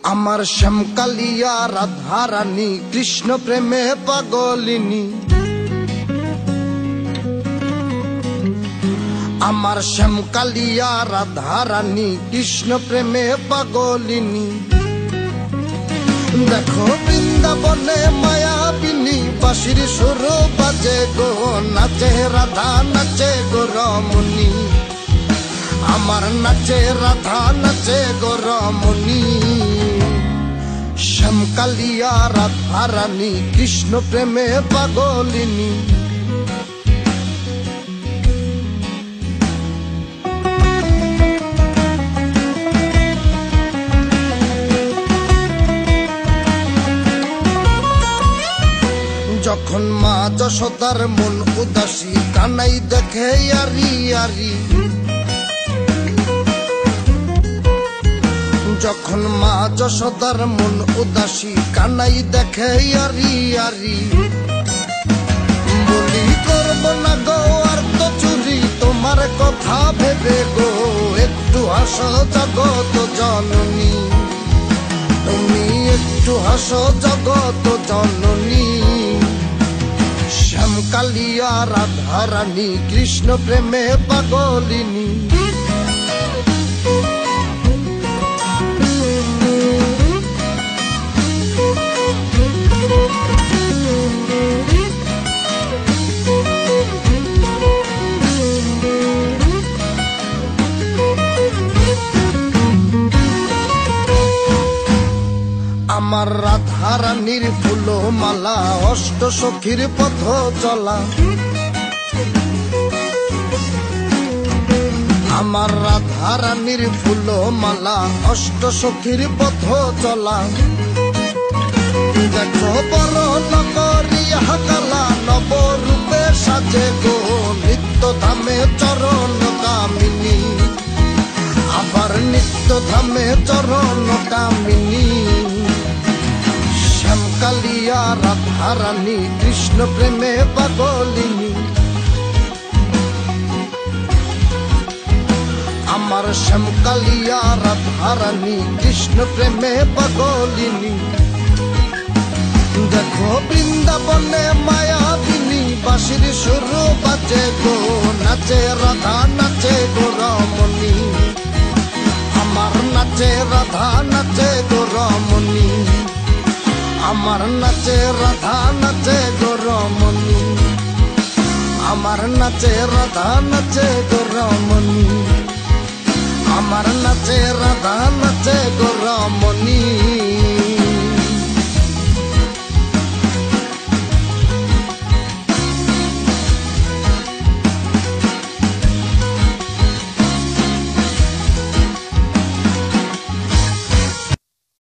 আমার শ্যামকালিয়া রাধা রানী কৃষ্ণ প্রেমে পাগলিনী। আমার শ্যামকালিয়া রাধা রানী কৃষ্ণ প্রেমে পাগলিনী। দেখো বৃন্দাবনে মায়াবিনী বাঁশির সুর বাজে গো, নাচে রাধা নাচে গো রমণী। আমার নাচে রাধা নাচে গো রমণী। শ্যামকালিয়া রাধা রানী কৃষ্ণ প্রেমে পাগলিনী। যখন মা যশোদার মন উদাসী কানাই দেখে আরি আরি। যখন মা যশোদার মন উদাসী কানাই দেখে আরি আরি। বলি করব না গো আর তো চুরি তোমার কথা ভেবে গো, একটু হাসো জগত জননী। তুমি একটু হাসো জগত জননী। শ্যামকালিয়া রাধা রানী কৃষ্ণ প্রেমে পাগলিনী। আমার রাধা রানীর ফুল মালা অষ্ট সখীর পথ চলা। আমার রাধা রানীর ফুল মালা অষ্ট সখীর পথ চলা। দেখো বড় নগরিয়া কালা নবরূপে সাজে গো, নিত্য ধামে চরণ কামিনী। আবার নিত্য ধামে চরণ কামিনী। শ্যামকালিয়া রাধা রানী কৃষ্ণ প্রেমে পাগলিনী। আমার শ্যামকালিয়া রাধা রানী কৃষ্ণ প্রেমে পাগলিনী। দেখো বৃন্দাবনে মায়াবিনী বাঁশির সুর বাজে গো, নাচে রাধা নাচে গো রমণী। আমার নাচে রাধা নাচে গো রমণী। আমার নাচে রাধা নাচে গো রমণী। আমার নাচে রাধা নাচে গো রমণী। আমার নাচে রাধা নাচে গো রমণী।